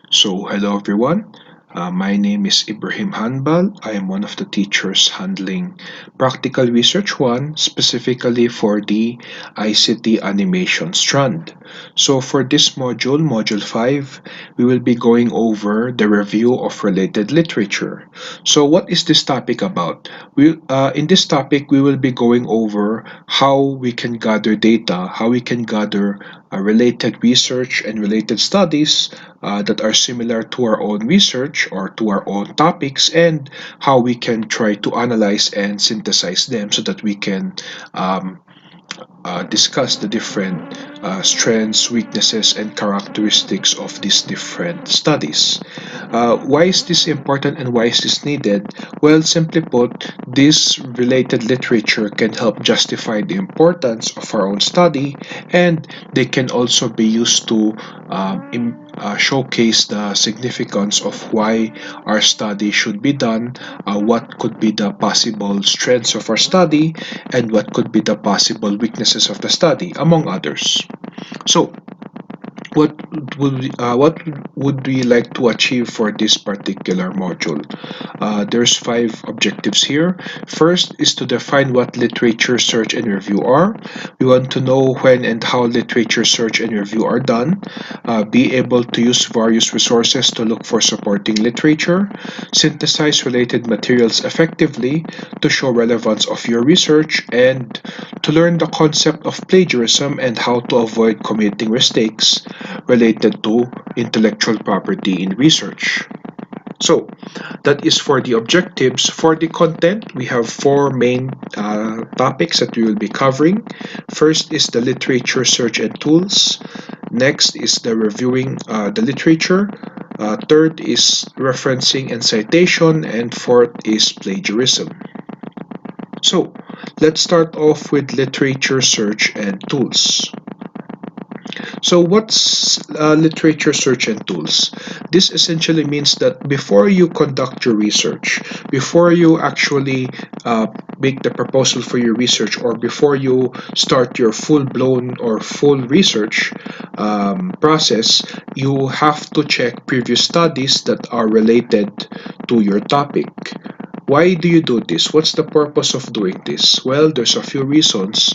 Hello everyone. My name is Ibrahim Hanbal. I am one of the teachers handling Practical Research 1, specifically for the ICT animation strand. For this module, Module 5, we will be going over the review of related literature. What is this topic about? In this topic, we will be going over how we can gather data, how we can gather related research and related studies that are similar to our own research or to our own topics, and how we can try to analyze and synthesize them so that we can um, discuss the different strengths, weaknesses, and characteristics of these different studies. Why is this important and why is this needed? Well, simply put, this related literature can help justify the importance of our own study, and they can also be used to showcase the significance of why our study should be done, what could be the possible strengths of our study, and what could be the possible weaknesses of the study, among others. So, what what would we like to achieve for this particular module? There's five objectives here. First is to define what literature search and review are. We want to know when and how literature search and review are done. Be able to use various resources to look for supporting literature. Synthesize related materials effectively to show relevance of your research, and to learn the concept of plagiarism and how to avoid committing mistakes related to intellectual property in research. So, that is for the objectives. For the content, we have four main topics that we will be covering. First is the literature search and tools. Next is the reviewing the literature. Third is referencing and citation. And fourth is plagiarism. So, let's start off with literature search and tools. So, what's literature search and tools? This essentially means that before you conduct your research, before you actually make the proposal for your research, or before you start your full blown or full research process, you have to check previous studies that are related to your topic. Why do you do this? What's the purpose of doing this? Well, there's a few reasons.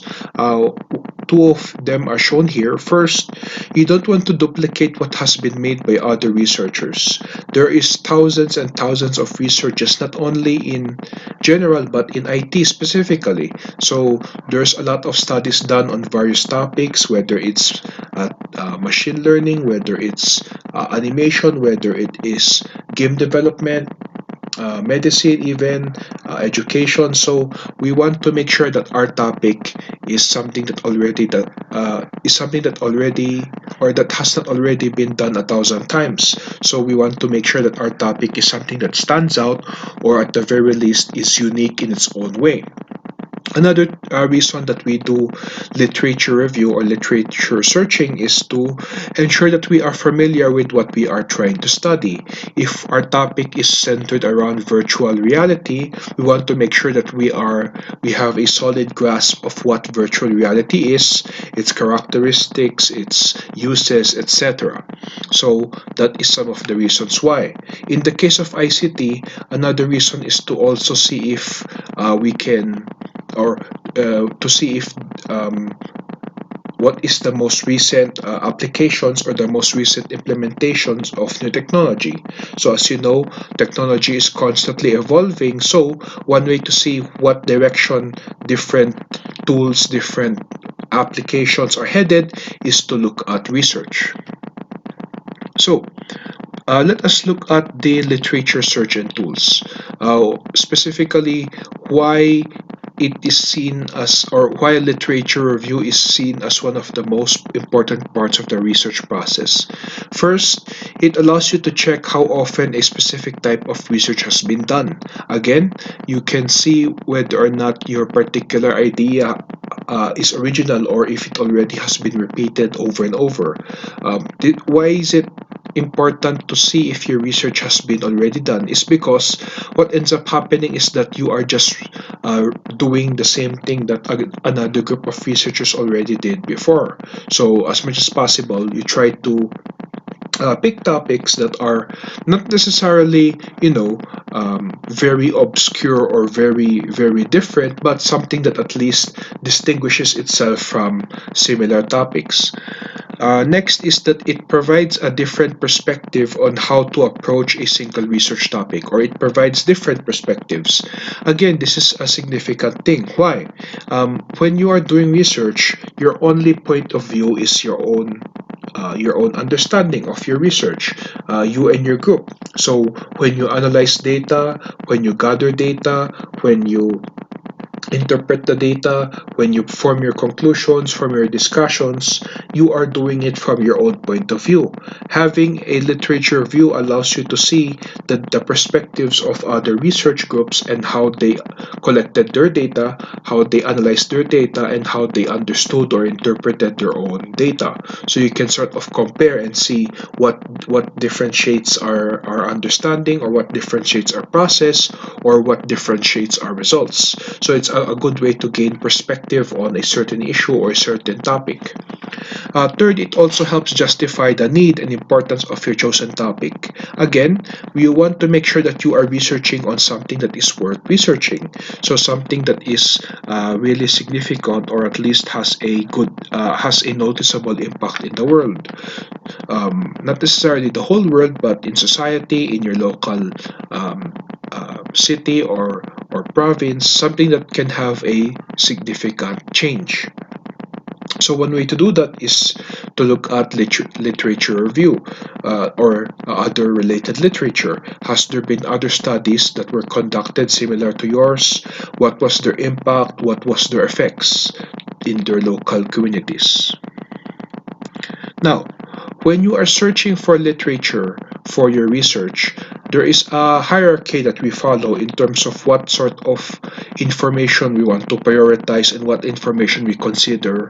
Two of them are shown here. First, you don't want to duplicate what has been made by other researchers. There is thousands and thousands of researches, not only in general but in IT specifically. So there's a lot of studies done on various topics, whether it's machine learning, whether it's animation, whether it is game development, medicine, even education. So we want to make sure that our topic is something that already or that has not already been done 1,000 times. So we want to make sure that our topic is something that stands out, or at the very least is unique in its own way. Another reason that we do literature review or literature searching is to ensure that we are familiar with what we are trying to study. If our topic is centered around virtual reality, we want to make sure that we have a solid grasp of what virtual reality is, its characteristics, its uses, etc. So that is some of the reasons why. In the case of ICT, another reason is to also see if we can or to see if what is the most recent applications or the most recent implementations of new technology. So as you know, technology is constantly evolving. So one way to see what direction different tools, different applications are headed is to look at research. So let us look at the literature search and tools. Specifically, why it is seen as, or why literature review is seen as one of the most important parts of the research process. First, it allows you to check how often a specific type of research has been done. Again, you can see whether or not your particular idea is original, or if it already has been repeated over and over. Why is it important to see if your research has been already done? Is because what ends up happening is that you are just doing the same thing that another group of researchers already did before. So as much as possible, you try to pick topics that are not necessarily, very obscure or very different, but something that at least distinguishes itself from similar topics. Next is that it provides a different perspective on how to approach a single research topic, or it provides different perspectives. Again, this is a significant thing. Why? When you are doing research, your only point of view is your own understanding of your research, you and your group. So when you analyze data, when you gather data, when you interpret the data, when you form your conclusions from your discussions, you are doing it from your own point of view. Having a literature view allows you to see the perspectives of other research groups and how they collected their data, how they analyzed their data, and how they understood or interpreted their own data. So you can sort of compare and see what differentiates our understanding, or what differentiates our process, or what differentiates our results. So it's a good way to gain perspective on a certain issue or a certain topic. Third, it also helps justify the need and importance of your chosen topic. Again, we want to make sure that you are researching on something that is worth researching. So something that is really significant, or at least has a noticeable impact in the world. Not necessarily the whole world, but in society, in your local city or province, something that can have a significant change. So one way to do that is to look at literature review, or other related literature. Has there been other studies that were conducted similar to yours? What was their impact? What was their effects in their local communities? Now, when you are searching for literature for your research, there is a hierarchy that we follow in terms of what sort of information we want to prioritize and what information we consider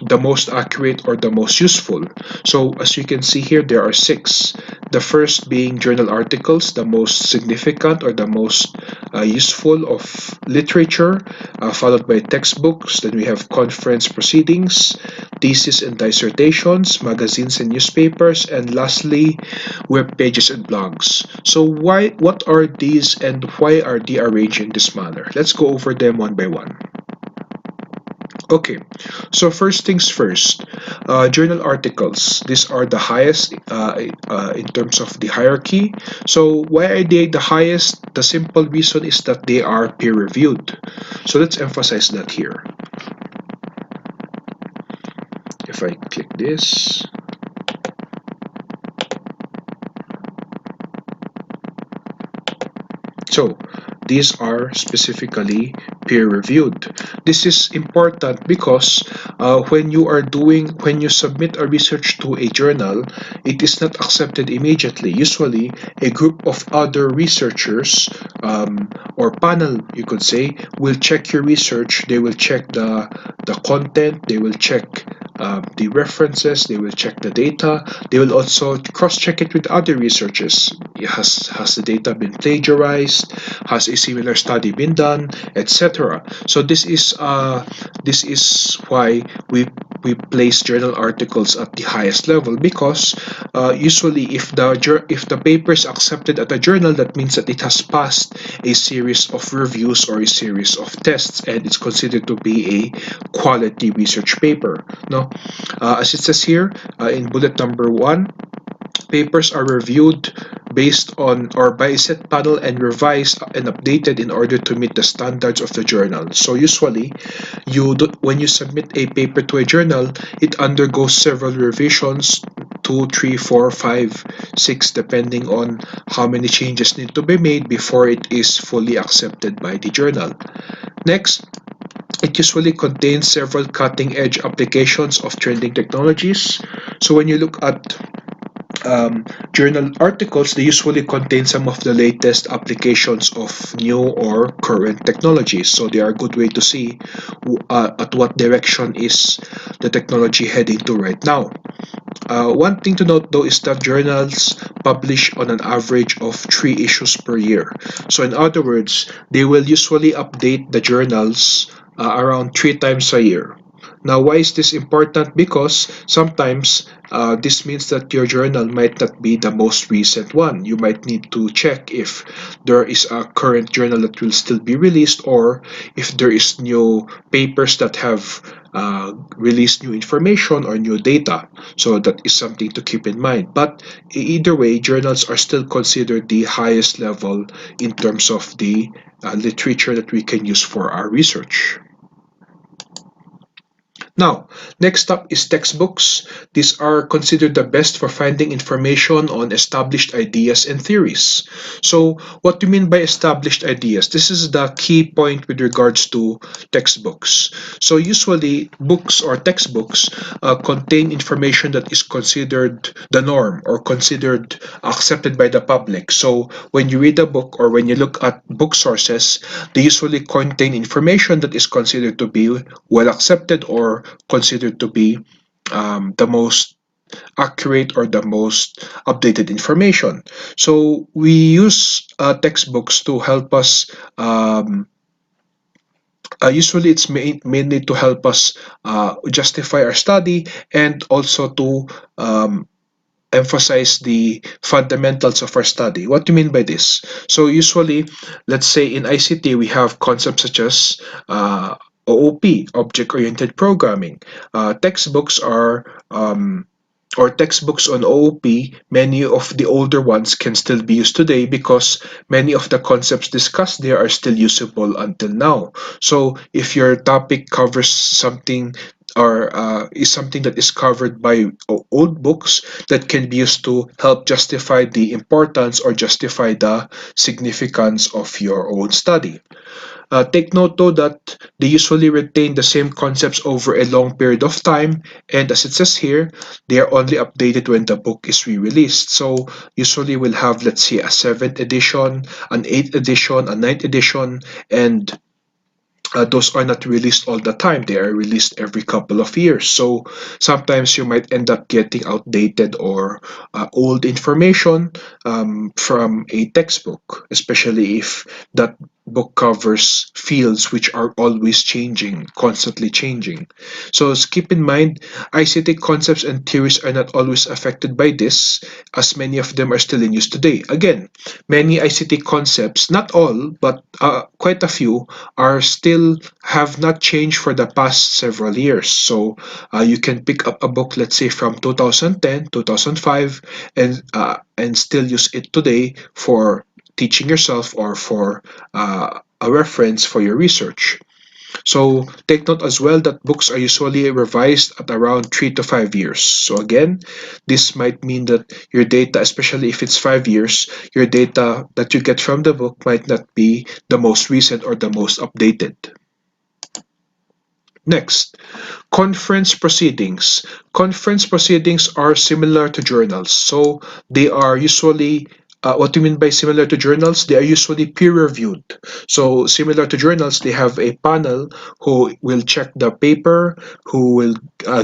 the most accurate or the most useful. So, as you can see here, there are six. The first being journal articles, the most significant or the most useful of literature, followed by textbooks. Then we have conference proceedings, thesis and dissertations, magazines and newspapers, and lastly, web pages and blogs. So what are these and why are they arranged in this manner? Let's go over them one by one. Okay, so first things first, journal articles. These are the highest in terms of the hierarchy. So why are they the highest? The simple reason is that they are peer-reviewed. So let's emphasize that here. If I click this, so these are specifically peer-reviewed. This is important because when you submit a research to a journal, it is not accepted immediately. Usually, a group of other researchers, or panel, you could say, will check your research. They will check the content. They will check the references. They will check the data. They will also cross-check it with other researchers. Has the data been plagiarized? Has a similar study been done, etc. So this is why we place journal articles at the highest level, because usually if the paper is accepted at a journal, that means that it has passed a series of reviews or a series of tests, and it's considered to be a quality research paper. No, as it says here in bullet number 1, papers are reviewed based on or by a set panel and revised and updated in order to meet the standards of the journal. So usually, when you submit a paper to a journal, it undergoes several revisions, 2, 3, 4, 5, 6, depending on how many changes need to be made before it is fully accepted by the journal. Next, it usually contains several cutting-edge applications of trending technologies. So when you look at journal articles, they usually contain some of the latest applications of new or current technologies. So they are a good way to see at what direction is the technology heading to right now. One thing to note though is that journals publish on an average of 3 issues per year. So in other words, they will usually update the journals around 3 times a year. Now, why is this important? Because sometimes this means that your journal might not be the most recent one. You might need to check if there is a current journal that will still be released, or if there is new papers that have released new information or new data. So that is something to keep in mind. But either way, journals are still considered the highest level in terms of the literature that we can use for our research. Now, next up is textbooks. These are considered the best for finding information on established ideas and theories. So, what do you mean by established ideas? This is the key point with regards to textbooks. So, usually, books or textbooks contain information that is considered the norm or considered accepted by the public. So, when you read a book or when you look at book sources, they usually contain information that is considered to be well accepted or considered to be the most accurate or the most updated information. So we use textbooks to help us. Usually, it's mainly to help us justify our study and also to emphasize the fundamentals of our study. What do you mean by this? So usually, let's say in ICT, we have concepts such as OOP, object-oriented programming. Textbooks are or textbooks on OOP, many of the older ones can still be used today because many of the concepts discussed there are still usable until now. So if your topic covers something or is something that is covered by old books that can be used to help justify the importance or justify the significance of your own study. Take note though that they usually retain the same concepts over a long period of time, and as it says here, they are only updated when the book is re-released. So usually we'll have, let's say, a 7th edition, an 8th edition, a 9th edition, and those are not released all the time. They are released every couple of years. So sometimes you might end up getting outdated or old information from a textbook, especially if that book covers fields which are always changing, constantly changing. So keep in mind, ICT concepts and theories are not always affected by this, as many of them are still in use today. Again, many ICT concepts, not all, but quite a few, are still have not changed for the past several years. So you can pick up a book, let's say from 2010, 2005, and still use it today for teaching yourself or for a reference for your research. So take note as well that books are usually revised at around 3 to 5 years. So again, this might mean that your data, especially if it's 5 years, your data that you get from the book might not be the most recent or the most updated. Next, conference proceedings. Conference proceedings are similar to journals. So they are usually what do you mean by similar to journals? They are usually peer-reviewed. So similar to journals, they have a panel who will check the paper, who will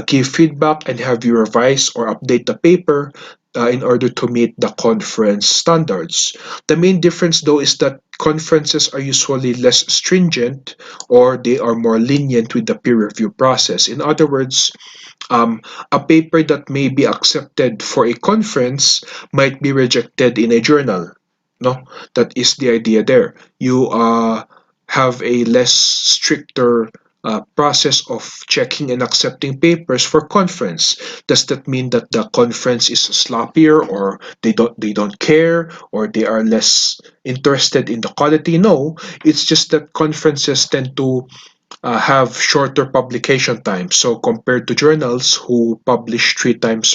give feedback and have you revise or update the paper in order to meet the conference standards. The main difference though is that conferences are usually less stringent or they are more lenient with the peer review process. In other words, a paper that may be accepted for a conference might be rejected in a journal. No, that is the idea there. You have a less stricter process of checking and accepting papers for conference. Does that mean that the conference is sloppier or they don't care or they are less interested in the quality? No, it's just that conferences tend to have shorter publication times. So compared to journals who publish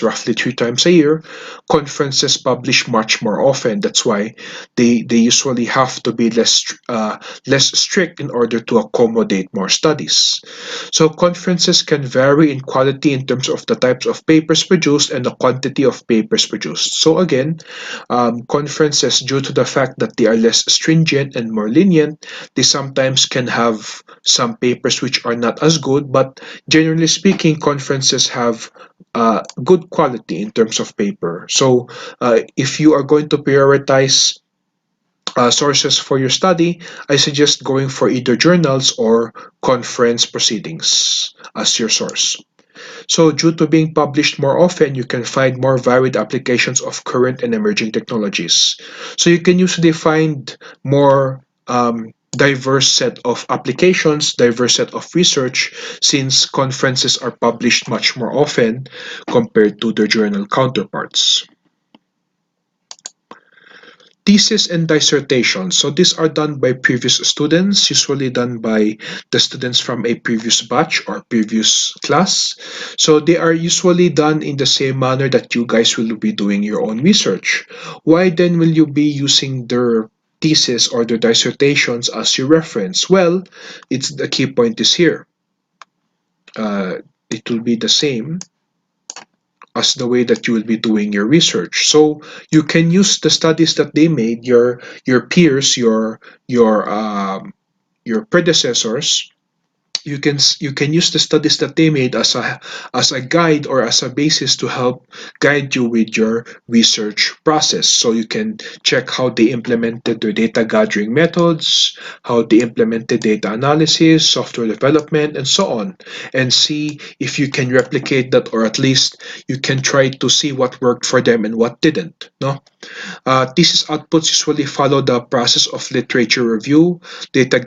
roughly 3 times a year, conferences publish much more often. That's why they usually have to be less strict in order to accommodate more studies. So conferences can vary in quality in terms of the types of papers produced and the quantity of papers produced. So again, conferences, due to the fact that they are less stringent and more lenient, they sometimes can have some papers which are not as good, but generally speaking, conferences have good quality in terms of paper. So if you are going to prioritize sources for your study, I suggest going for either journals or conference proceedings as your source. So due to being published more often, you can find more varied applications of current and emerging technologies. So you can usually find more diverse set of applications, diverse set of research, since conferences are published much more often compared to their journal counterparts. Thesis and dissertations. So these are done by previous students, usually done by the students from a previous batch or previous class. So they are usually done in the same manner that you guys will be doing your own research. Why then will you be using their thesis or their dissertations as your reference? Well, it's the key point is here. It will be the same as the way that you will be doing your research. So you can use the studies that they made, your peers, your predecessors. You can use the studies that they made as a guide or as a basis to help guide you with your research process. So you can check how they implemented their data gathering methods, how they implemented data analysis, software development, and so on, and see if you can replicate that, or at least you can try to see what worked for them and what didn't. No. Thesis outputs usually follow the process of literature review, data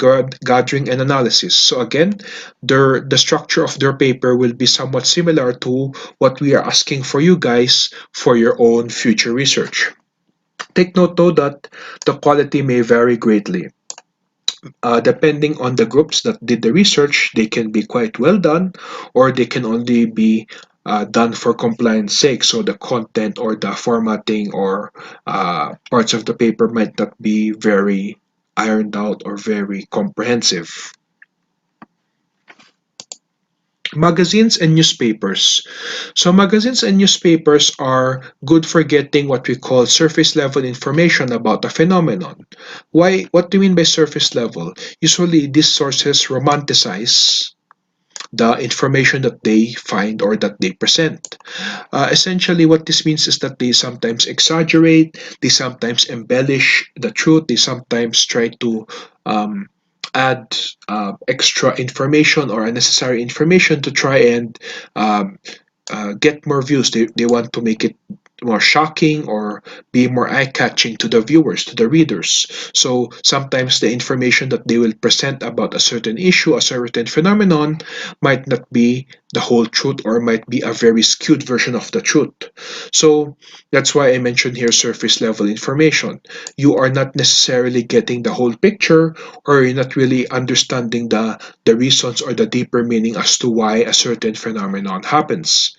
gathering, and analysis. So again, the structure of their paper will be somewhat similar to what we are asking for you guys for your own future research. Take note though that the quality may vary greatly. Depending on the groups that did the research, they can be quite well done, or they can only be done for compliance sake. So the content or the formatting or parts of the paper might not be very ironed out or very comprehensive. Magazines and newspapers. So magazines and newspapers are good for getting what we call surface level information about a phenomenon. Why? What do you mean by surface level? Usually these sources romanticize the information that they find or that they present. Essentially, what this means is that they sometimes exaggerate, they sometimes embellish the truth, they sometimes try to um, add extra information or unnecessary information to try and um, get more views. They want to make it more shocking or be more eye-catching to the viewers, to the readers. So sometimes the information that they will present about a certain issue, a certain phenomenon, might not be the whole truth or might be a very skewed version of the truth. So that's why I mentioned here surface level information. You are not necessarily getting the whole picture, or you're not really understanding the reasons or the deeper meaning as to why a certain phenomenon happens.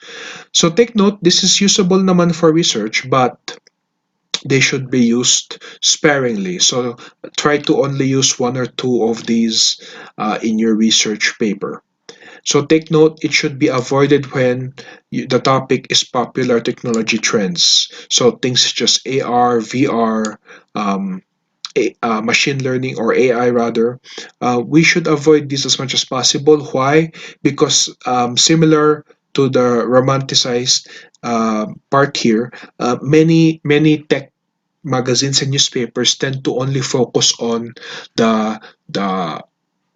So take note, this is usable naman for research, but they should be used sparingly. So try to only use one or two of these in your research paper. So take note, it should be avoided when the topic is popular technology trends. So things such as AR, VR, um, machine learning or AI rather. We should avoid this as much as possible. Why? Because similar to the romanticized part here, many tech magazines and newspapers tend to only focus on the the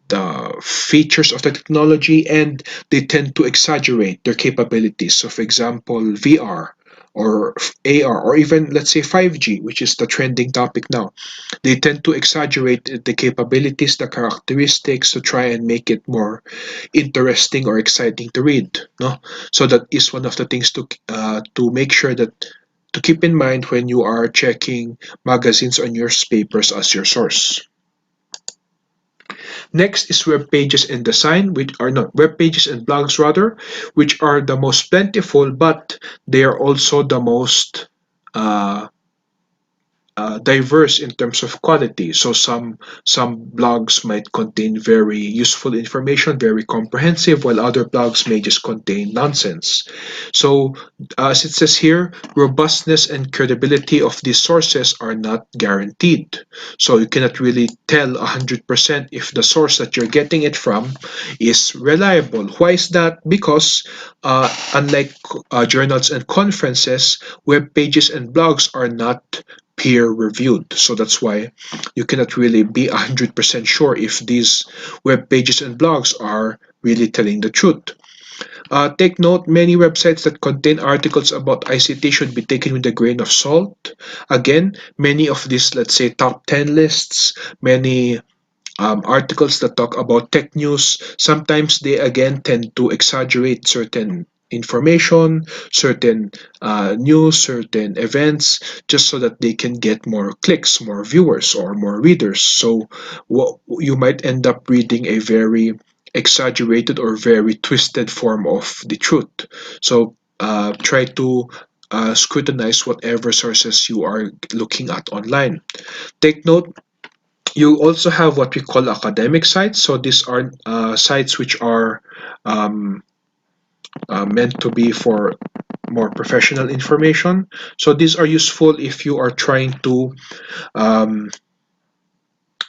the features of the technology, and they tend to exaggerate their capabilities. So, for example, VR or AR or even let's say 5G, which is the trending topic now, they tend to exaggerate the capabilities, the characteristics to try and make it more interesting or exciting to read. No, so that is one of the things to make sure that to keep in mind when you are checking magazines or newspapers as your source. Next is web pages and design, which are not web pages and blogs rather, which are the most plentiful, but they are also the most uh, diverse in terms of quality. So some blogs might contain very useful information, very comprehensive, while other blogs may just contain nonsense. So as it says here, robustness and credibility of these sources are not guaranteed. So you cannot really tell 100% if the source that you're getting it from is reliable. Why is that? Because unlike journals and conferences, web pages and blogs are not peer-reviewed. So that's why you cannot really be 100% sure if these web pages and blogs are really telling the truth. Take note, many websites that contain articles about ICT should be taken with a grain of salt. Again, many of these, let's say, top 10 lists, many articles that talk about tech news, sometimes they again tend to exaggerate certain information, certain news, certain events, just so that they can get more clicks, more viewers, or more readers. So you might end up reading a very exaggerated or very twisted form of the truth. So try to scrutinize whatever sources you are looking at online. Take note, you also have what we call academic sites. So these are sites which are um, meant to be for more professional information. So these are useful um,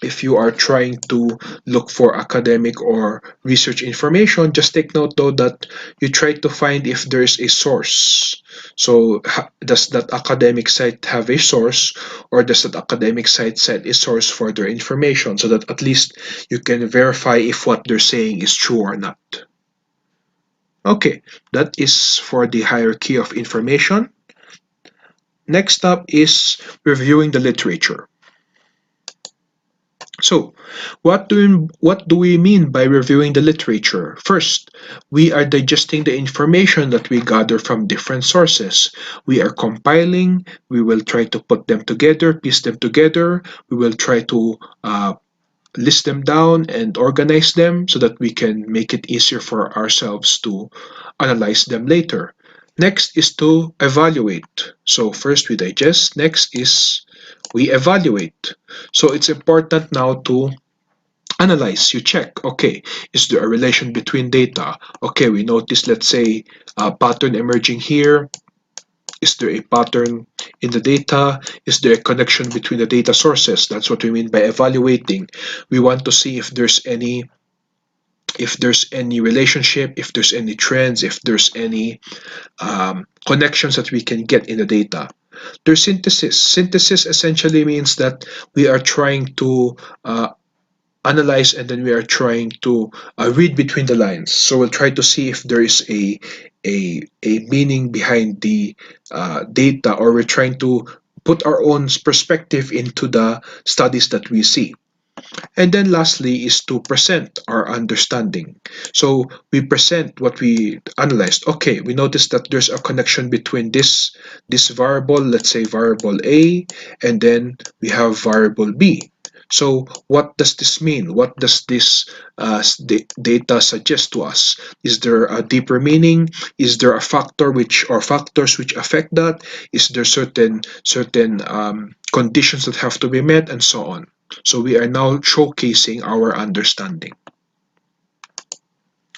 if you are trying to look for academic or research information. Just take note though that you try to find if there's a source. So does that academic site have a source, or does that academic site set a source for their information, so that at least you can verify if what they're saying is true or not. Okay, that is for the hierarchy of information. Next up is reviewing the literature. So, what do we mean by reviewing the literature? First, we are digesting the information that we gather from different sources. We are compiling, we will try to put them together, piece them together, we will try to list them down and organize them so that we can make it easier for ourselves to analyze them later. Next is to evaluate. So first we digest, next is we evaluate. So it's important now to analyze. You check, okay, is there a relation between data? Okay, we notice, let's say, a pattern emerging here. Is there a pattern in the data? Is there a connection between the data sources? That's what we mean by evaluating. We want to see if there's any relationship, if there's any trends, if there's any connections that we can get in the data. There's synthesis. Synthesis essentially means that we are trying to analyze, and then we are trying to read between the lines. So we'll try to see if there is a meaning behind the data, or we're trying to put our own perspective into the studies that we see. And then lastly is to present our understanding. So we present what we analyzed. Okay, we noticed that there's a connection between this variable, let's say variable A, and then we have variable B. So what does this mean? What does this data suggest to us? Is there a deeper meaning? Is there a factor which, or factors which affect that? Is there certain conditions that have to be met, and so on? So we are now showcasing our understanding.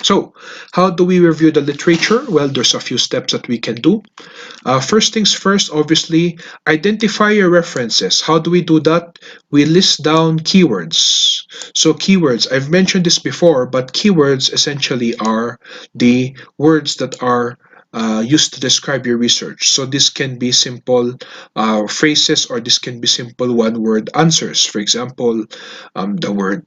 So how do we review the literature? Well, there's a few steps that we can do. First things first, obviously, identify your references. How do we do that? We list down keywords. So keywords, I've mentioned this before, but keywords essentially are the words that are used to describe your research. So this can be simple phrases, or this can be simple one-word answers. For example, the word,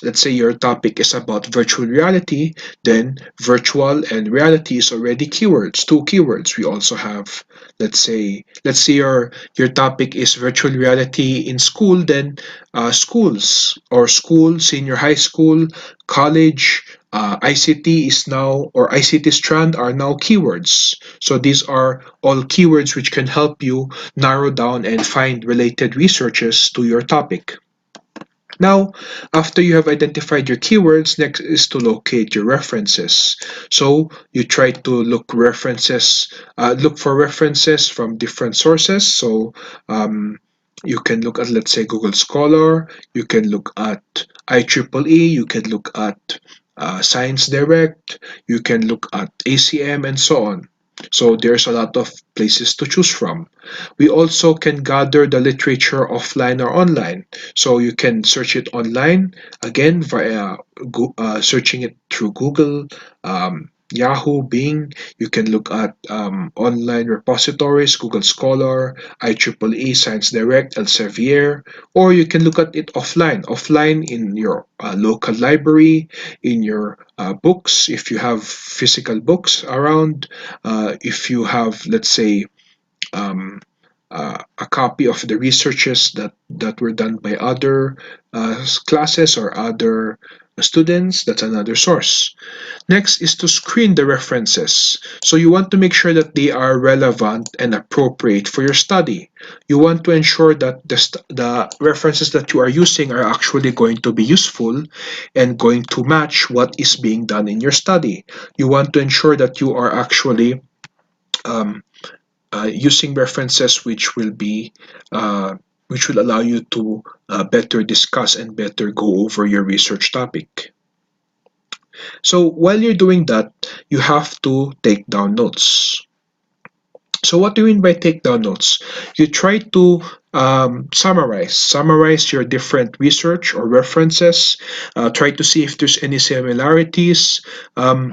let's say your topic is about virtual reality, then virtual and reality is already keywords, two keywords. We also have, let's say your topic is virtual reality in school, then schools, or school, senior high school, college, ICT is now, or ICT strand are now keywords. So these are all keywords which can help you narrow down and find related researches to your topic. Now, after you have identified your keywords, next is to locate your references. So you try to look for references from different sources. So you can look at, let's say, Google Scholar, you can look at IEEE, you can look at Science Direct, you can look at ACM, and so on. So there's a lot of places to choose from. We also can gather the literature offline or online. So you can search it online, again, via searching it through Google. Yahoo, Bing. You can look at online repositories, Google Scholar, IEEE, Science Direct, Elsevier, or you can look at it offline in your local library, in your books, if you have physical books around, if you have, let's say, um, a copy of the researches that were done by other classes or other students, that's another source. Next is to screen the references. So you want to make sure that they are relevant and appropriate for your study. You want to ensure that the references that you are using are actually going to be useful and going to match what is being done in your study. You want to ensure that you are actually um, using references which will allow you to better discuss and better go over your research topic. So while you're doing that, you have to take down notes. So what do you mean by take down notes? You try to summarize your different research or references. Try to see if there's any similarities. Um,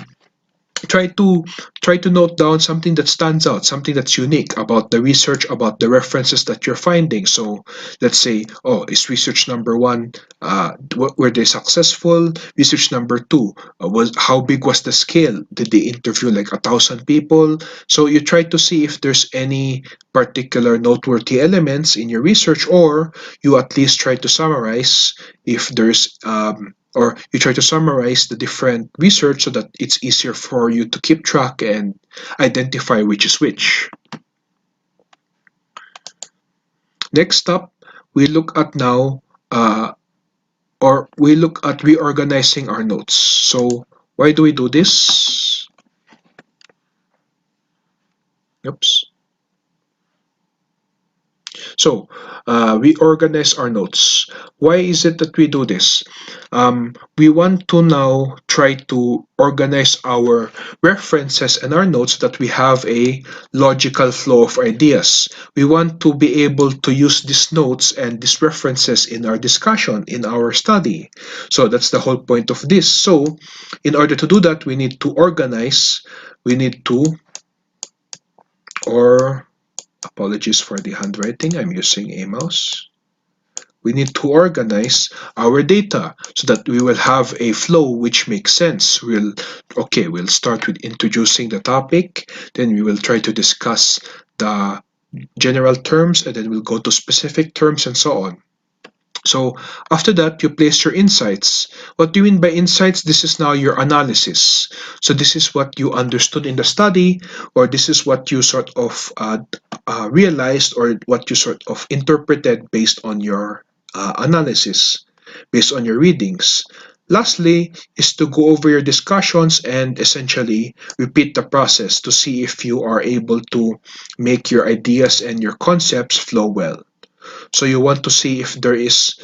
try to try to note down something that stands out, something that's unique about the research, about the references that you're finding. So let's say, oh, is research number one, were they successful? Research number two, was how big was the scale? Did they interview like 1,000 people? So you try to see if there's any particular noteworthy elements in your research, or you at least try to summarize if there's or you try to summarize the different research so that it's easier for you to keep track and identify which is which. Next up, we look at now, we look at reorganizing our notes. So why do we do this? Oops. So, we organize our notes. Why is it that we do this? We want to now try to organize our references and our notes so that we have a logical flow of ideas. We want to be able to use these notes and these references in our discussion, in our study. So that's the whole point of this. So, in order to do that, we need to organize, we need to, or apologies for the handwriting, I'm using a mouse. We need to organize our data so that we will have a flow which makes sense. We'll start with introducing the topic, then we will try to discuss the general terms, and then we'll go to specific terms and so on. So after that, you place your insights. What do you mean by insights? This is now your analysis. So this is what you understood in the study, or this is what you sort of realized, or what you sort of interpreted based on your analysis, based on your readings. Lastly is to go over your discussions and essentially repeat the process to see if you are able to make your ideas and your concepts flow well. So you want to see if there is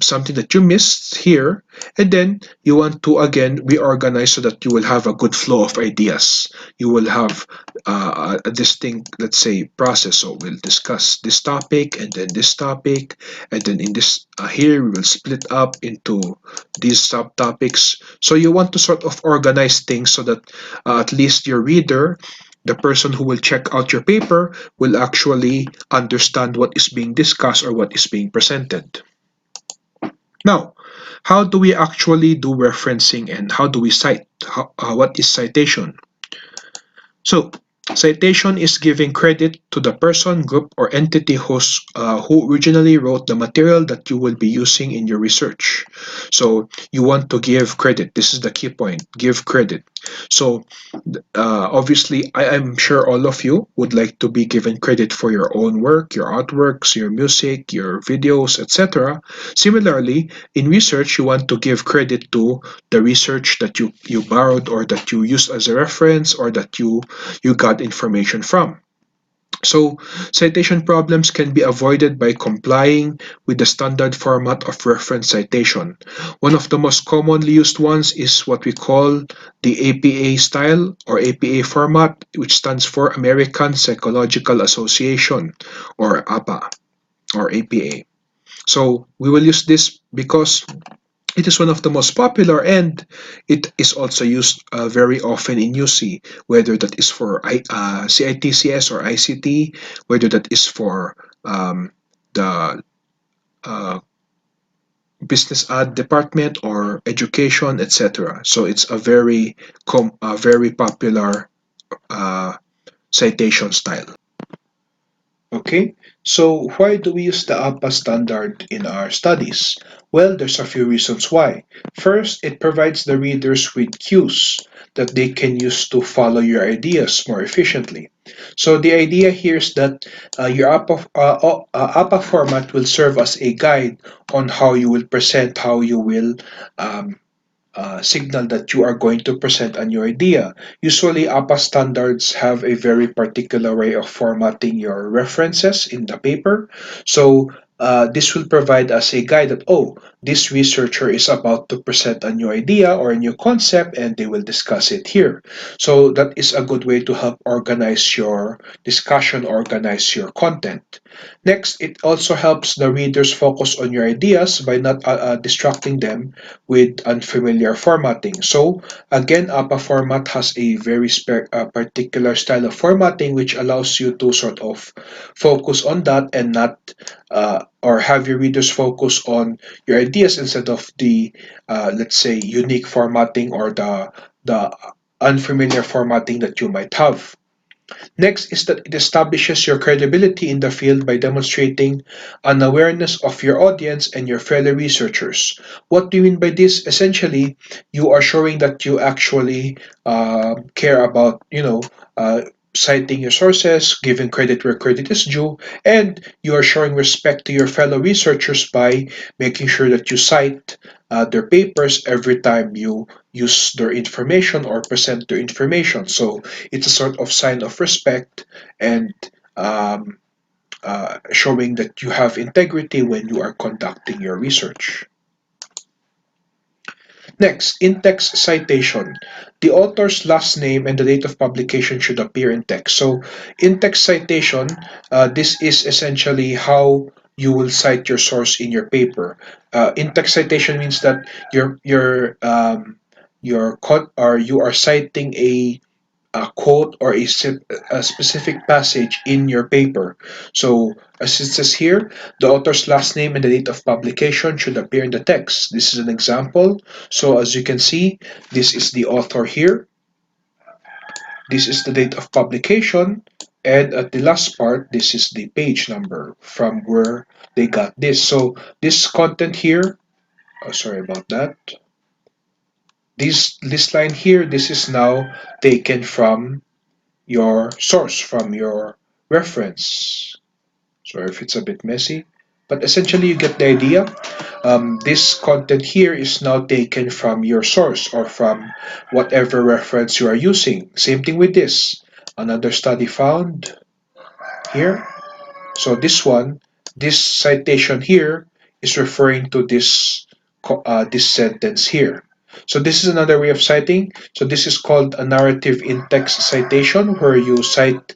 something that you missed here, and then you want to again reorganize so that you will have a good flow of ideas. You will have a distinct, let's say, process. So we'll discuss this topic and then this topic, and then in this here we will split up into these subtopics. So you want to sort of organize things so that at least your reader, the person who will check out your paper, will actually understand what is being discussed or what is being presented. Now, how do we actually do referencing and how do we cite? What is citation? So, citation is giving credit to the person, group, or entity who originally wrote the material that you will be using in your research. So, you want to give credit. This is the key point. Give credit. So, obviously, I'm sure all of you would like to be given credit for your own work, your artworks, your music, your videos, etc. Similarly, in research, you want to give credit to the research that you borrowed or that you used as a reference or that you got information from. So, citation problems can be avoided by complying with the standard format of reference citation. One of the most commonly used ones is what we call the APA style or APA format, which stands for American Psychological Association, or APA or APA. So, we will use this because It is one of the most popular, and it is also used very often in UC, whether that is for CITCS or ICT, whether that is for the uh, business ad department or education, etc. So it's a very popular uh, citation style. Okay, so why do we use the APA standard in our studies? Well, there's a few reasons why. First, it provides the readers with cues that they can use to follow your ideas more efficiently. So the idea here is that your APA format will serve as a guide on how you will present, how you will um, signal that you are going to present a new idea. Usually, APA standards have a very particular way of formatting your references in the paper. So, this will provide us a guide that, oh, this researcher is about to present a new idea or a new concept and they will discuss it here. So, that is a good way to help organize your discussion, organize your content. Next, it also helps the readers focus on your ideas by not distracting them with unfamiliar formatting. So again, APA format has a very particular style of formatting which allows you to sort of focus on that and not or have your readers focus on your ideas instead of the let's say unique formatting or the unfamiliar formatting that you might have. Next is that it establishes your credibility in the field by demonstrating an awareness of your audience and your fellow researchers. What do you mean by this? Essentially, you are showing that you actually care about, citing your sources, giving credit where credit is due, and you are showing respect to your fellow researchers by making sure that you cite their papers every time you use their information or present their information. So it's a sort of sign of respect and um, showing that you have integrity when you are conducting your research. Next, in-text citation. The author's last name and the date of publication should appear in text. So, in-text citation, this is essentially how you will cite your source in your paper. In-text citation means that or you are citing a quote or a specific passage in your paper. So, as it says here, the author's last name and the date of publication should appear in the text. This is an example. So, as you can see, this is the author here. This is the date of publication. And at the last part, this is the page number from where they got this. So, this content here, sorry about that. This line here, this is now taken from your source, from your reference. Sorry if it's a bit messy, but essentially you get the idea. This content here is now taken from your source or from whatever reference you are using. Same thing with this. Another study found here. So this citation here is referring to this sentence here. So this is another way of citing. So this is called a narrative in-text citation, where you cite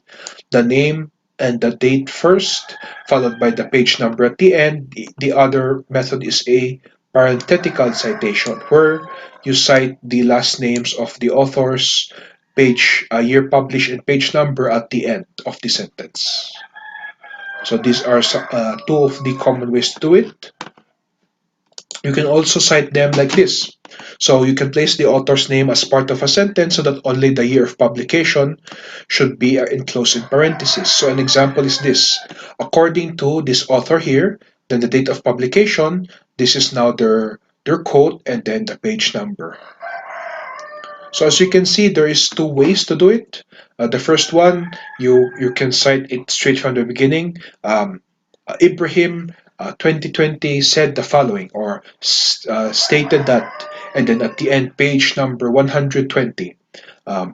the name and the date first, followed by the page number at the end. The other method is a parenthetical citation, where you cite the last names of the authors, year published, and page number at the end of the sentence. So these are two of the common ways to do it. You can also cite them like this. So you can place the author's name as part of a sentence so that only the year of publication should be enclosed in parentheses. So an example is this. According to this author here, then the date of publication, this is now their quote and then the page number. So as you can see, there is two ways to do it. The first one, you can cite it straight from the beginning. Ibrahim 2020 said the following, or stated that, and then at the end, page number 120.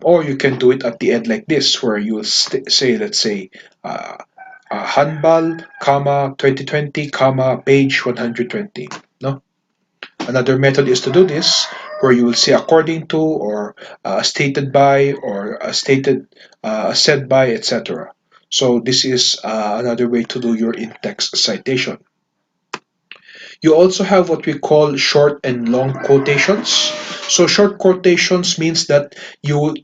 Or you can do it at the end like this, where you will say, let's say, uh, Hanbal, comma 2020, comma page 120. No. Another method is to do this, where you will say according to, or stated by, or said by, etc. So this is another way to do your in-text citation. You also have what we call short and long quotations. So short quotations means that you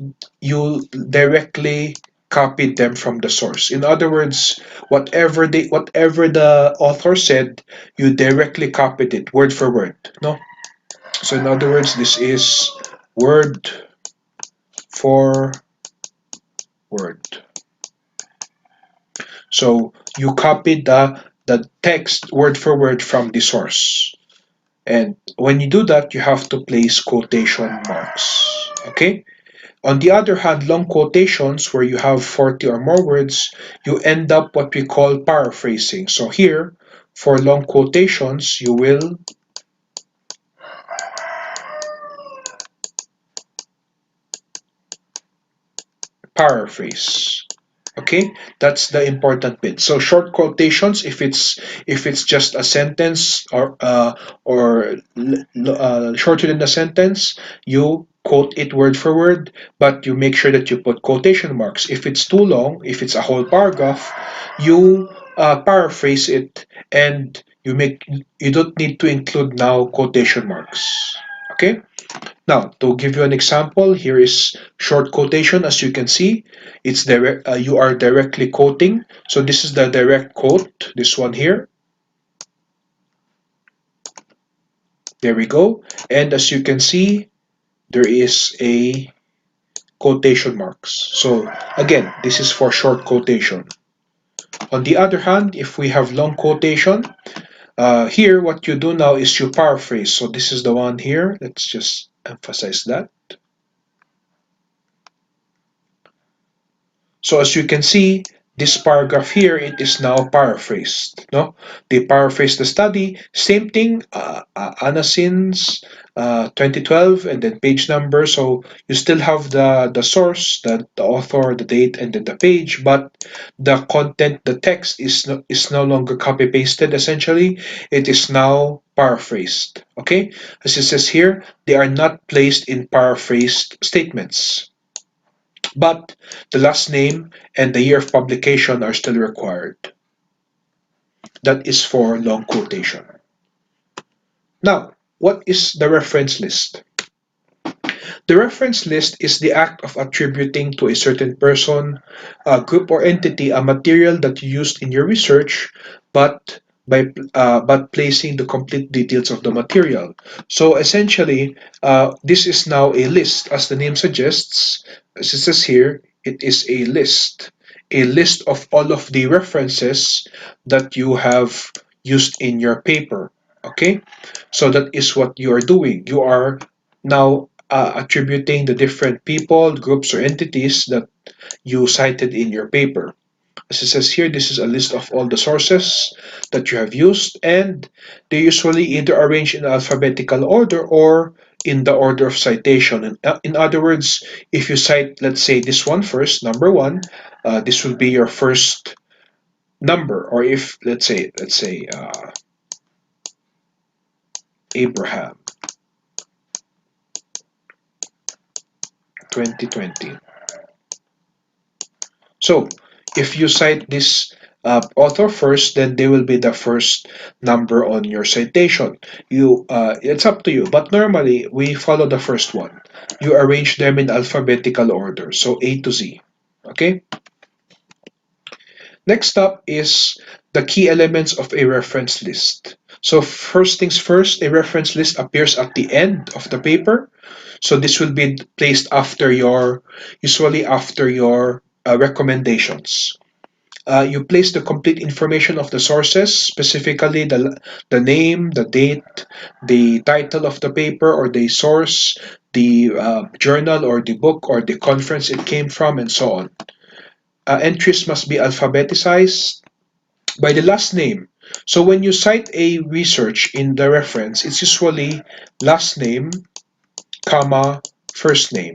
directly copied them from the source. In other words, whatever the author said, you directly copied it word for word. No? So in other words, this is word for word. So you copied the text word for word from the source. And when you do that, you have to place quotation marks. Okay? On the other hand, long quotations where you have 40 or more words, you end up what we call paraphrasing. So here, for long quotations, you will paraphrase. Okay, that's the important bit. So short quotations, if it's just a sentence or shorter than a sentence, you quote it word for word, but you make sure that you put quotation marks. If it's too long, if it's a whole paragraph, you paraphrase it, and you don't need to include now quotation marks. Okay. Now, to give you an example, here is short quotation. As you can see, it's direct. You are directly quoting. So this is the direct quote. This one here. There we go. And as you can see, there is a quotation marks. So again, this is for short quotation. On the other hand, if we have long quotation, here what you do now is you paraphrase. So this is the one here. Let's just emphasize that. So as you can see, this paragraph here, it is now paraphrased. No, they paraphrase the study. Same thing, Anna Sins, 2012, and then page number. So you still have the source, the author, the date, and then the page, but the content, the text is no longer copy pasted. Essentially, it is now paraphrased. Okay, as it says here, they are not placed in paraphrased statements, but the last name and the year of publication are still required. That is for long quotation. Now, what is the reference list? The reference list is the act of attributing to a certain person, a group, or entity a material that you used in your research, but but placing the complete details of the material. So essentially, this is now a list, as the name suggests. As it says here, it is a list of all of the references that you have used in your paper. Okay, so that is what you are doing. You are now attributing the different people, groups, or entities that you cited in your paper. As it says here, this is a list of all the sources that you have used, and they usually either arranged in alphabetical order or in the order of citation. In other words, if you cite, let's say, this one first, number one, this will be your first number. Or if, let's say, Abraham, 2020. So if you cite this author first, then they will be the first number on your citation. It's up to you, but normally we follow the first one. You arrange them in alphabetical order, so A to Z. Okay. Next up is the key elements of a reference list. So first things first, a reference list appears at the end of the paper. So this will be placed usually after your recommendations. You place the complete information of the sources, specifically the name, the date, the title of the paper or the source, the journal or the book or the conference it came from, and so on. Entries must be alphabetized by the last name. So when you cite a research in the reference, it's usually last name, comma, first name.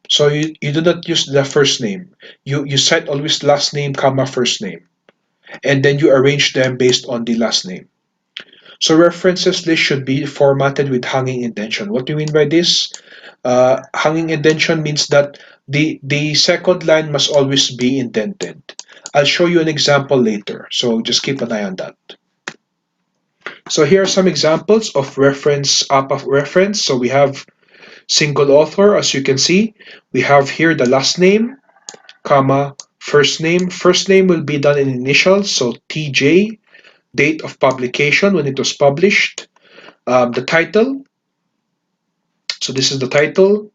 So you do not use the first name. You cite always last name, comma, first name, and then you arrange them based on the last name. So references list should be formatted with hanging indentation. What do you mean by this? Hanging indentation means that the second line must always be indented. I'll show you an example later, so just keep an eye on that. So here are some examples of reference, of reference. So we have single author, as you can see. We have here the last name, comma, first name. First name will be done in initials, so TJ, date of publication when it was published. The title, so this is the title.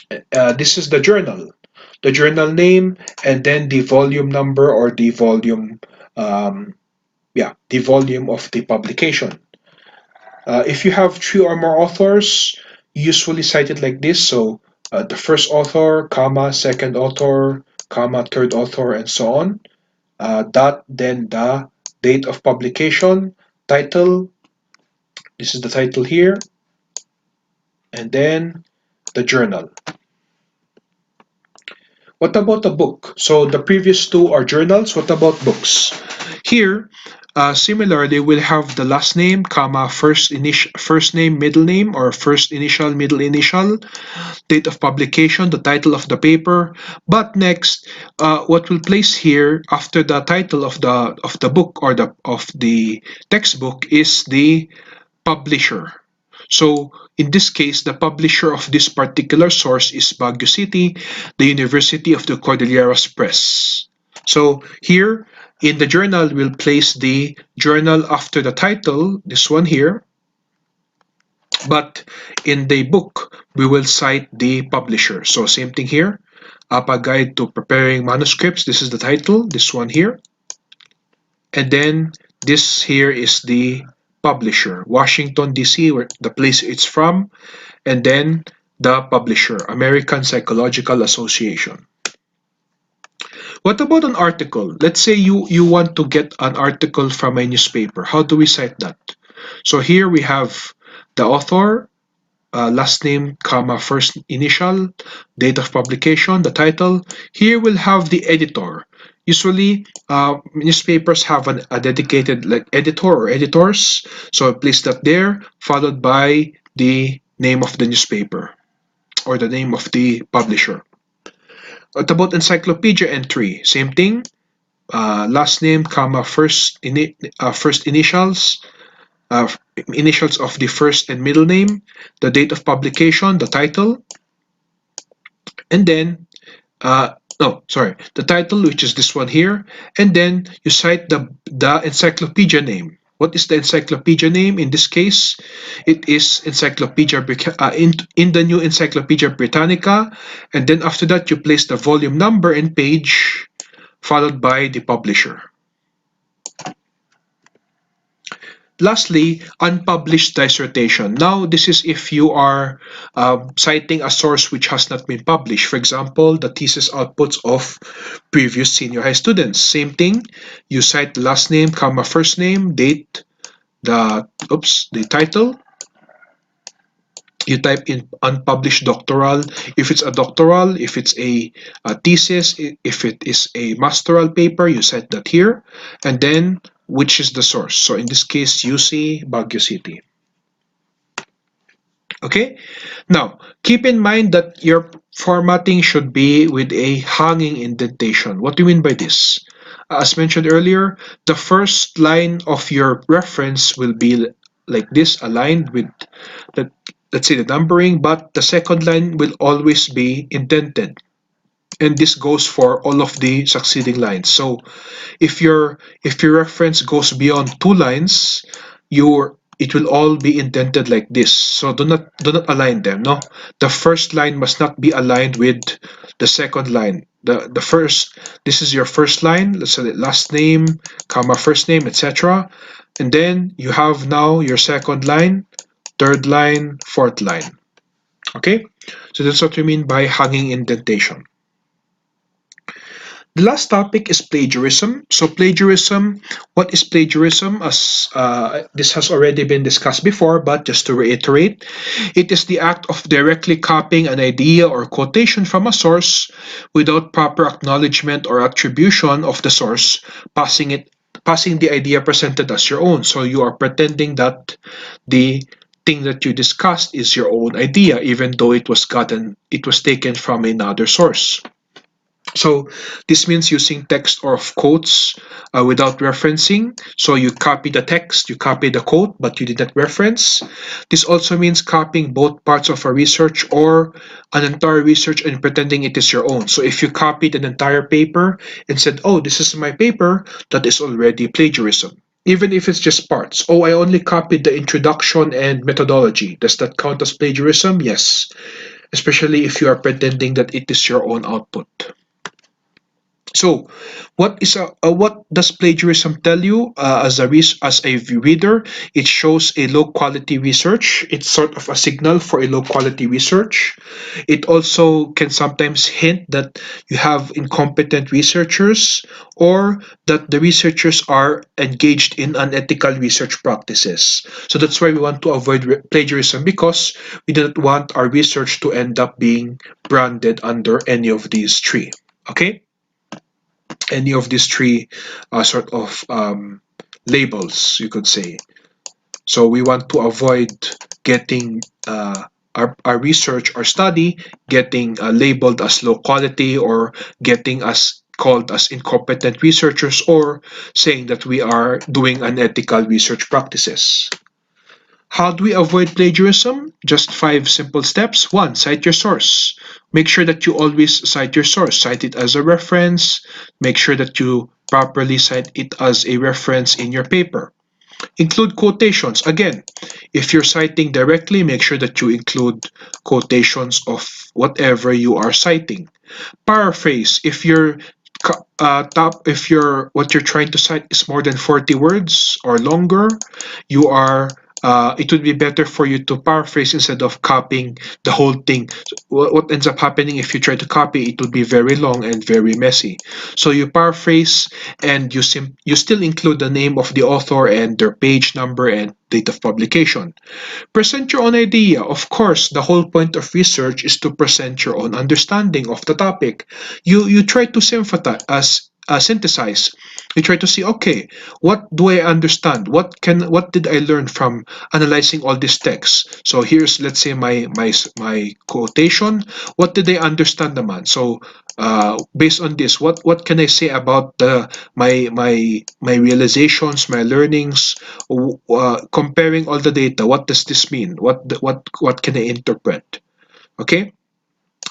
This is the journal name, and then the volume number or the volume, um, yeah, the volume of the publication. If you have three or more authors, you usually cite it like this. So the first author, comma, second author, comma, third author, and so on. Dot, then the date of publication, title. This is the title here, and then the journal. What about a book? So the previous two are journals. What about books? Here, similarly, we'll have the last name, comma, first name, middle name, or first initial, middle initial, date of publication, the title of the paper. But next, what we'll place here after the title of the book or the textbook is the publisher. So in this case, the publisher of this particular source is Baguio City, the University of the Cordilleras Press. So here in the journal, we'll place the journal after the title, this one here, but in the book, we will cite the publisher. So same thing here, APA Guide to Preparing Manuscripts, this is the title, this one here. And then this here is the publisher, Washington, D.C., where the place it's from, and then the publisher, American Psychological Association. What about an article? Let's say you want to get an article from a newspaper. How do we cite that? So here we have the author, last name, comma, first initial, date of publication, the title. Here we'll have the editor. Usually, newspapers have a dedicated like editor or editors, so I place that there, followed by the name of the newspaper or the name of the publisher. What about encyclopedia entry? Same thing, last name, comma, first initials, initials of the first and middle name, the date of publication, the title, and then no, sorry, the title, which is this one here, and then you cite the encyclopedia name. What is the encyclopedia name? In this case, it is in the new Encyclopedia Britannica, and then after that you place the volume number and page, followed by the publisher. Lastly, unpublished dissertation. Now, this is if you are citing a source which has not been published. For example, the thesis outputs of previous senior high students. Same thing, you cite the last name, comma, first name, date, the title. You type in unpublished doctoral. If it's a doctoral, if it's a thesis, if it is a masteral paper, you cite that here. And then which is the source. So in this case, UC Baguio City. Okay, now keep in mind that your formatting should be with a hanging indentation. What do you mean by this? As mentioned earlier, the first line of your reference will be like this, aligned with the, let's say the numbering, but the second line will always be indented. And this goes for all of the succeeding lines. So if your reference goes beyond two lines, it will all be indented like this. So do not align them. No, the first line must not be aligned with the second line. The first, this is your first line. Let's say last name, comma, first name, etc. And then you have now your second line, third line, fourth line. Okay, so that's what we mean by hanging indentation. The last topic is plagiarism. So plagiarism, what is plagiarism? As this has already been discussed before, but just to reiterate, it is the act of directly copying an idea or quotation from a source without proper acknowledgement or attribution of the source, passing the idea presented as your own. So you are pretending that the thing that you discussed is your own idea, even though it was taken from another source. So this means using text or quotes without referencing. So you copy the text, you copy the quote, but you did not reference. This also means copying both parts of a research or an entire research and pretending it is your own. So if you copied an entire paper and said, oh, this is my paper, that is already plagiarism. Even if it's just parts. Oh, I only copied the introduction and methodology. Does that count as plagiarism? Yes. Especially if you are pretending that it is your own output. So, what does plagiarism tell you as a reader? It shows a low quality research. It's sort of a signal for a low quality research. It also can sometimes hint that you have incompetent researchers or that the researchers are engaged in unethical research practices. So that's why we want to avoid plagiarism because we do not want our research to end up being branded under any of these three. Okay? Any of these three sort of labels, you could say. So we want to avoid getting our research or study getting labeled as low quality or getting us called as incompetent researchers or saying that we are doing unethical research practices. How do we avoid plagiarism? Just 5 simple steps. One, cite your source. Make sure that you always cite your source. Cite it as a reference. Make sure that you properly cite it as a reference in your paper. Include quotations. Again, if you're citing directly, make sure that you include quotations of whatever you are citing. Paraphrase. If what you're trying to cite is more than 40 words or longer, you are it would be better for you to paraphrase instead of copying the whole thing. So what ends up happening if you try to copy, it will be very long and very messy. So you paraphrase and you still include the name of the author and their page number and date of publication. Present your own idea. Of course, the whole point of research is to present your own understanding of the topic. You try to synthesize. You try to see, okay, what do I understand? What did I learn from analyzing all these texts? So here's, let's say, my quotation. What did I understand, naman? So based on this, what can I say about my realizations, my learnings, comparing all the data? What does this mean? What can I interpret? Okay.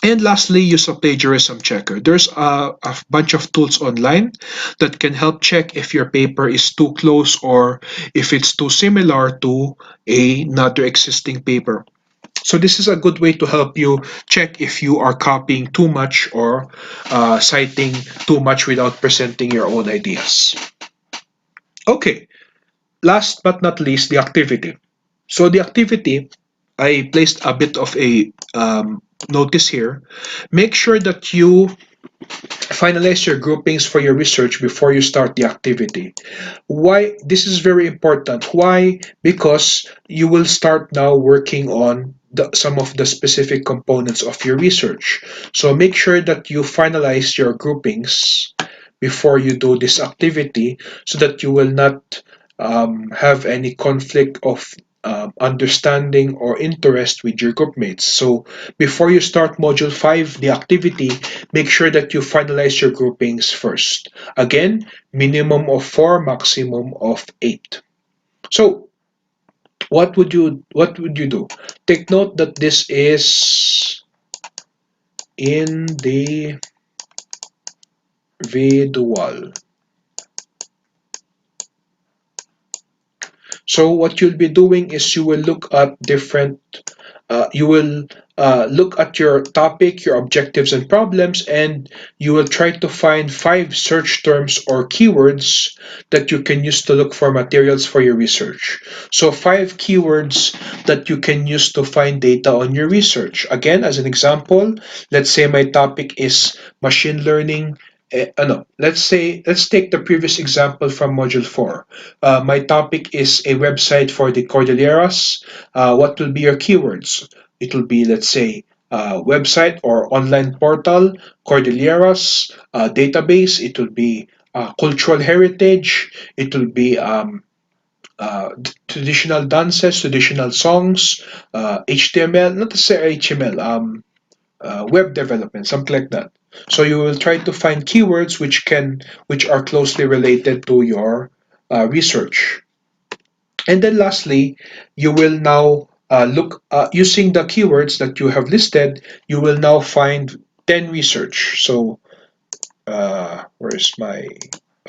And lastly, use a plagiarism checker. There's a bunch of tools online that can help check if your paper is too close or if it's too similar to another existing paper. So this is a good way to help you check if you are copying too much or citing too much without presenting your own ideas. Okay, last but not least, the activity. So the activity, I placed a bit of a notice here. Make sure that you finalize your groupings for your research before you start the activity. Why? This is very important. Why? Because you will start now working on some of the specific components of your research. So make sure that you finalize your groupings before you do this activity so that you will not have any conflict of understanding or interest with your groupmates. So before you start Module 5, the activity, make sure that you finalize your groupings first. Again, minimum of 4, maximum of 8. So what would you do? Take note that this is individual. So what you'll be doing is you will look at you will look at your topic, your objectives and problems, and you will try to find 5 search terms or keywords that you can use to look for materials for your research. So 5 keywords that you can use to find data on your research. Again, as an example, let's say my topic is machine learning. No, let's take the previous example from Module 4. My topic is a website for the Cordilleras. What will be your keywords? It will be, let's say, website or online portal, Cordilleras, database. It will be cultural heritage. It will be traditional dances, traditional songs, HTML, not necessarily HTML, web development, something like that. So you will try to find keywords which are closely related to your research. And then lastly, you will now look using the keywords that you have listed. You will now find 10 research. So where's my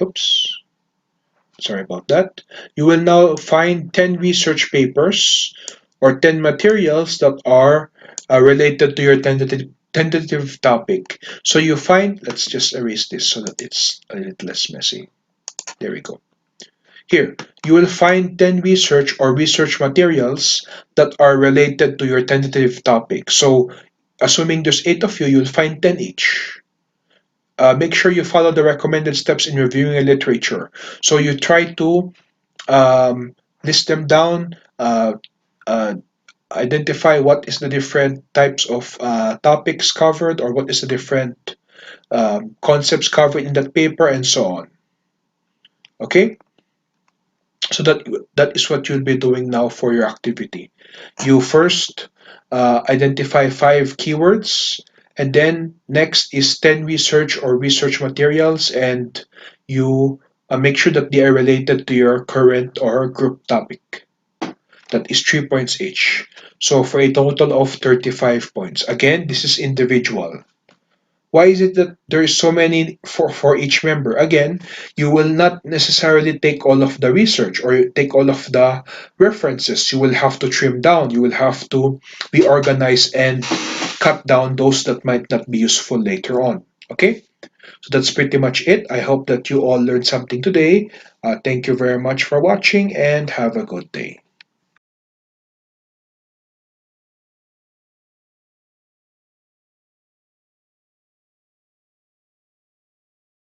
oops, sorry about that. You will now find 10 research papers or 10 materials that are related to your tentative topic. So you find, let's just erase this so that it's a little less messy. There we go. Here, you will find 10 research or research materials that are related to your tentative topic. So assuming there's 8 of you, you'll find 10 each. Make sure you follow the recommended steps in reviewing a literature. So you try to list them down, uh, identify what is the different types of topics covered or what is the different concepts covered in that paper and so on. Okay, so that is what you'll be doing now for your activity. You first identify 5 keywords, and then next is 10 research or research materials, and you make sure that they are related to your current or group topic. That is 3 points each. So for a total of 35 points. Again, this is individual. Why is it that there is so many for each member? Again, you will not necessarily take all of the research or take all of the references. You will have to trim down. You will have to be organized and cut down those that might not be useful later on. Okay? So that's pretty much it. I hope that you all learned something today. Thank you very much for watching and have a good day.